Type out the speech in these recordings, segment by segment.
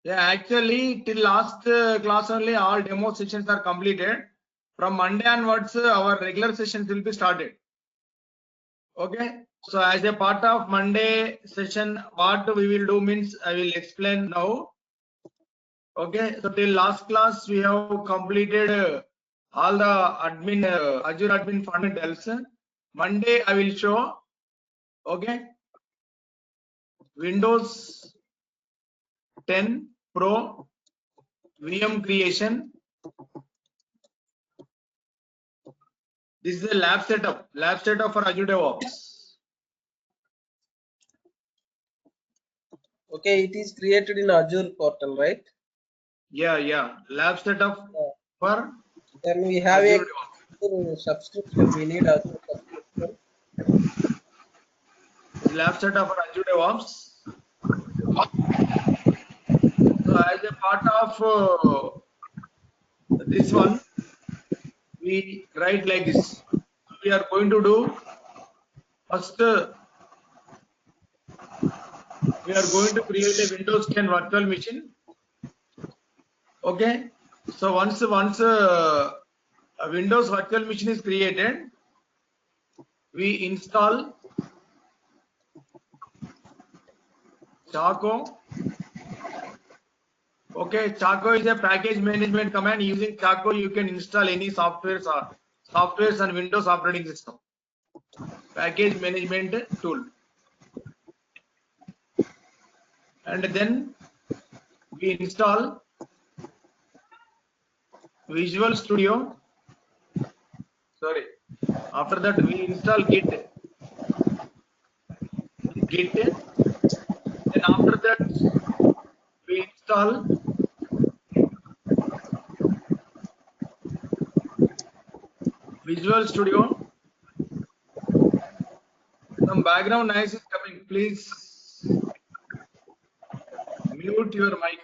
Yeah, actually till last class only all demo sessions are completed. From Monday onwards our regular sessions will be started. Okay, so as a part of Monday session, what we will do means I will explain now. Okay, so till last class we have completed all the admin Azure admin fundamentals. Monday I will show. Okay, Windows 10 Pro VM creation. This is a lab setup for Azure DevOps. Okay, it is created in Azure portal, right? Yeah, lab setup for. Then we have Azure a subscription. We need Azure subscription. Lab setup for Azure DevOps. So as a part of this one, we write like this. We are going to do first. We are going to create a Windows 10 virtual machine. Okay. So once a Windows virtual machine is created, we install Chaco. Okay, Chaco is a package management command. Using Chaco, you can install any softwares and Windows operating system. Package management tool. And then we install Visual Studio. Sorry. After that, we install Git. Then after that, we install Visual Studio. Some background noise is coming. Please mute your mic.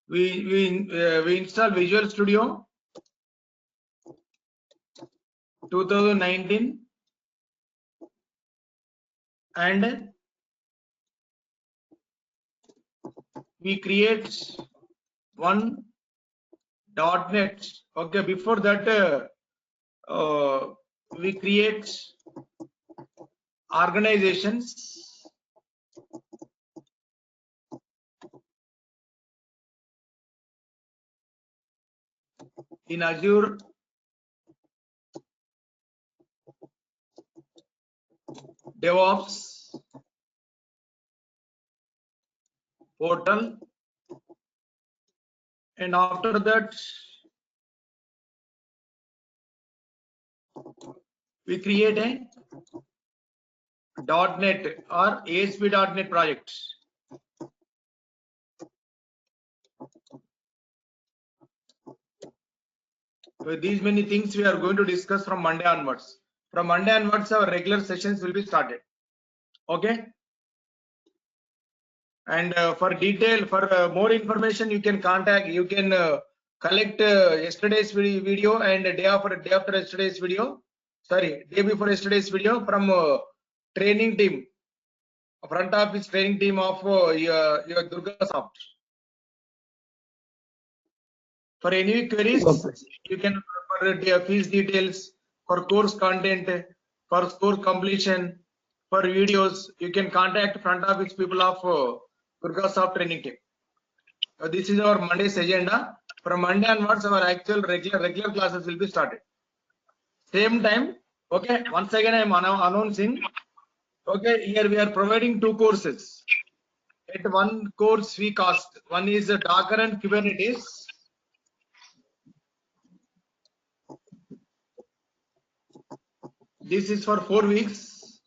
We install Visual Studio 2019 and we create one .NET. Okay, before that we create organizations. In Azure DevOps portal, and after that we create a .NET or ASP.NET project. With these many things we are going to discuss from Monday onwards. From Monday onwards, our regular sessions will be started. Okay. And for detail, for more information, you can contact. You can collect yesterday's video and day after yesterday's video. Sorry, day before yesterday's video from training team, front office training team of your DURGASOFT. For any queries, you can for fees details, for course content, for course completion, for videos, you can contact front office people of DURGASOFT training team. This is our Monday's agenda. From Monday onwards, our actual regular classes will be started. Same time. Okay. Once again, I am announcing. Okay. Here we are providing two courses. At one course we cost. One is Docker and Kubernetes. This is for 4 weeks,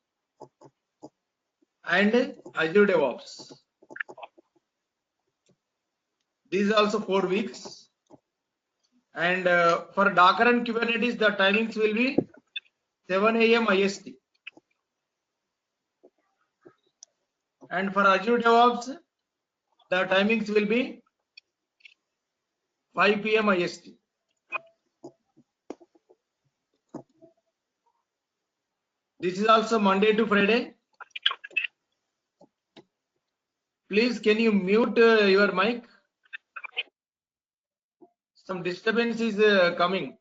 and Azure DevOps. This is also 4 weeks, and for Docker and Kubernetes, the timings will be 7 AM IST, and for Azure DevOps, the timings will be 5 PM IST. This is also Monday to Friday. Please, can you mute your mic? Some disturbance is coming.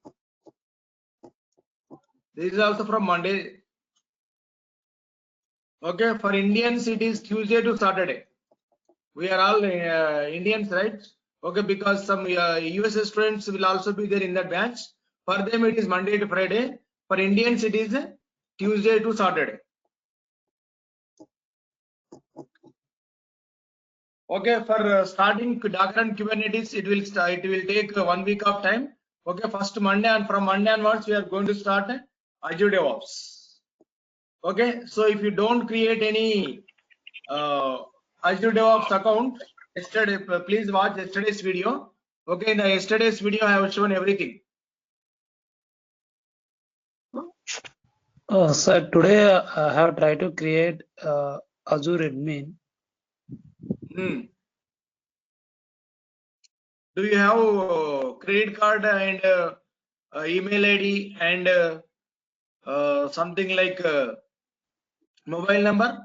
This is also from Monday. Okay, for Indians it is Tuesday to Saturday. We are all Indians, right? Okay, because some US students will also be there in that batch. For them it is Monday to Friday. For Indians it is Tuesday to Saturday. Okay, for starting Docker and Kubernetes, it will take 1 week of time. Okay, first Monday, and from Monday onwards we are going to start Azure DevOps. Okay, so if you don't create any Azure DevOps account yesterday, please watch yesterday's video. Okay, in the yesterday's video I have shown everything. Sir, today I have tried to create Azure admin. Do you have credit card and email ID and something like mobile number?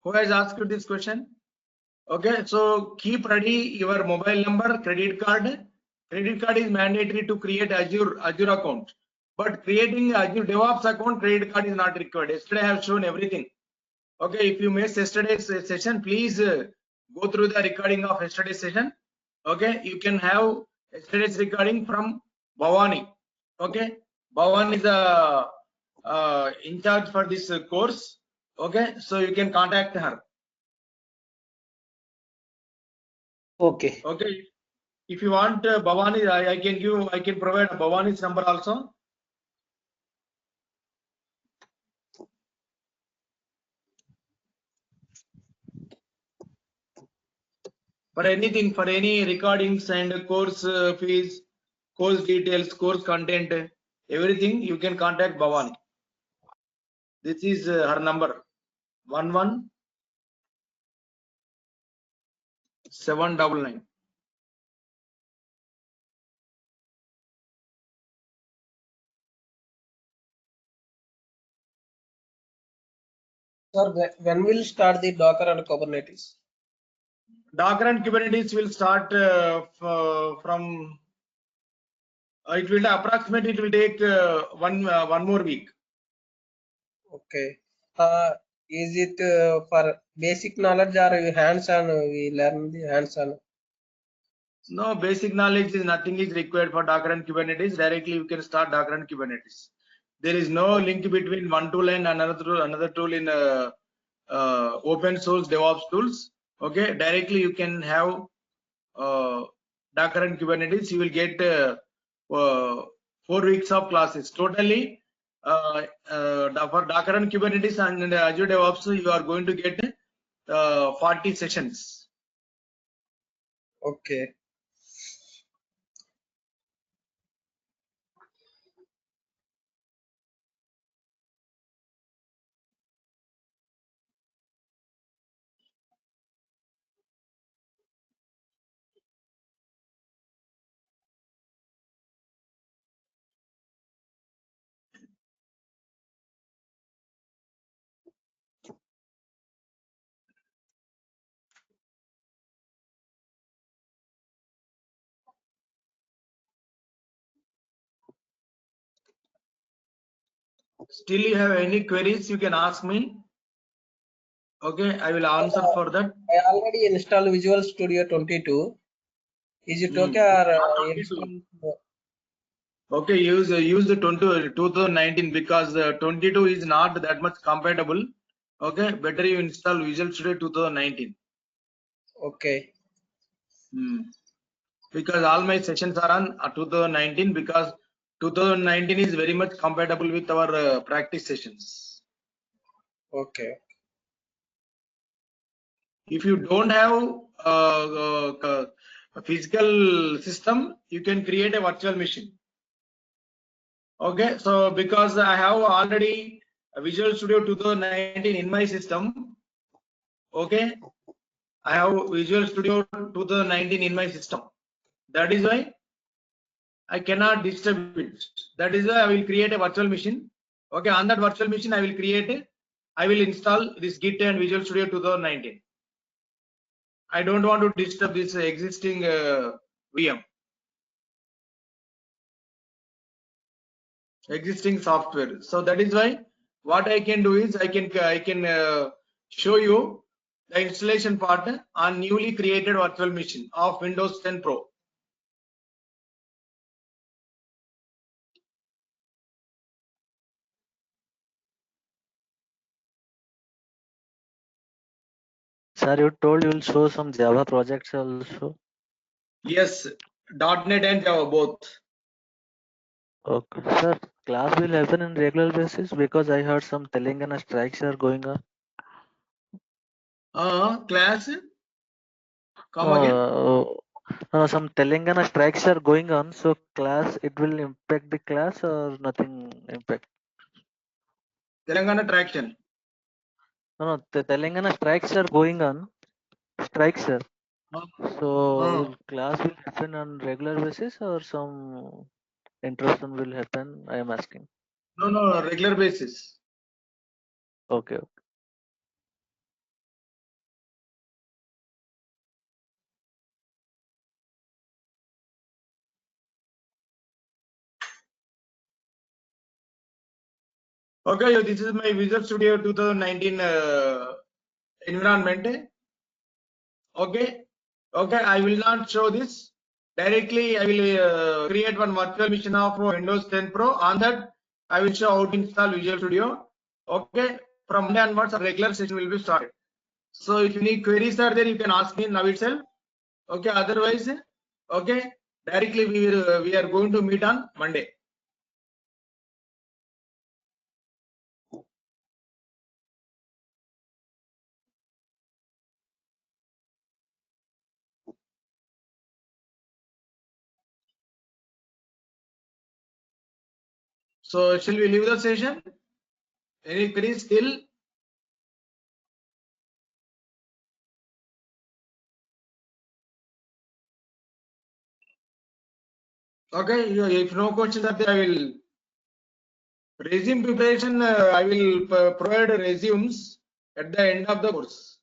Who has asked you this question? Okay, so keep ready your mobile number, credit card. Credit card is mandatory to create Azure account. But creating Azure DevOps account, credit card is not required. Yesterday I have shown everything. Okay, if you missed yesterday's session, please go through the recording of yesterday's session. Okay, you can have yesterday's recording from Bhavani. Okay, Bhavani is in charge for this course. Okay, so you can contact her. Okay. Okay, if you want Bhavani, I can provide Bhavani's number also. For anything, for any recordings and course fees, course details, course content, everything, you can contact Bhavani. This is her number 11799. Sir, when will start the Docker and Kubernetes? Docker and Kubernetes will start from. It will approximately. It will take one more week. Okay. Is it for basic knowledge or hands-on? We learn the hands-on. No, basic knowledge is nothing is required for Docker and Kubernetes. Directly you can start Docker and Kubernetes. There is no link between one tool and another tool in open source DevOps tools. Okay, directly you can have Docker and Kubernetes. You will get 4 weeks of classes totally. For Docker and Kubernetes and Azure DevOps, you are going to get 40 sessions. Okay. Still you have any queries, you can ask me. Okay, I will answer for that. I already installed Visual Studio 22. Is it okay or install? Okay, use the 2019 because 22 is not that much compatible. Okay, better you install Visual Studio 2019. Okay. Because all my sessions are on 2019 because 2019 is very much compatible with our practice sessions. Okay. If you don't have a physical system, you can create a virtual machine. Okay, so because I have already a Visual Studio 2019 in my system. Okay, I have Visual Studio 2019 in my system. That is why I cannot disturb it. That is why I will create a virtual machine. Okay, on that virtual machine I will install this Git and Visual Studio 2019. I don't want to disturb this existing VM, existing software. So that is why what I can do is I can show you the installation part on newly created virtual machine of Windows 10 Pro. Sir, you told you will show some Java projects also. Yes, .NET and Java both. Okay, sir. Class will happen on regular basis because I heard some Telangana strikes are going on. Class, come again. Some Telangana strikes are going on. So class, it will impact the class or nothing impact? Telangana traction. No, the Telangana strikes are going on. Strikes, sir. So will class will happen on regular basis or some interruption will happen? I am asking. No, regular basis. Okay. Okay, this is my Visual Studio 2019 environment. Okay, I will not show this. Directly, I will create one virtual machine of Windows 10 Pro. On that, I will show how to install Visual Studio. Okay, from Monday onwards, a regular session will be started. So if any queries are there, you can ask me now itself. Okay, otherwise, okay, directly we are going to meet on Monday. So shall we leave the session? Any queries still? Okay, if no questions are there, I will resume preparation. I will provide resumes at the end of the course.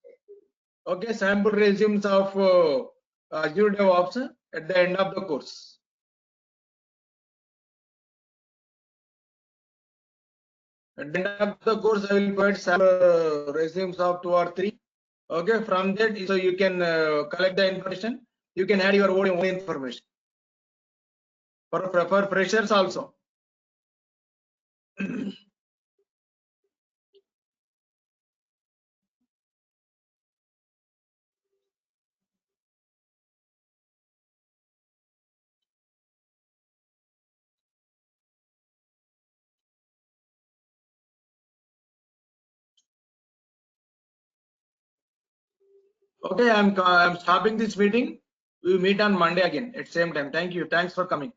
Okay, sample resumes of Azure DevOps at the end of the course. At the end of the course, I will provide sample resumes of 2 or 3. Okay, from that, so you can collect the information. You can add your own information for freshers also. Okay, I'm stopping this meeting. We meet on Monday again at same time. Thank you. Thanks for coming.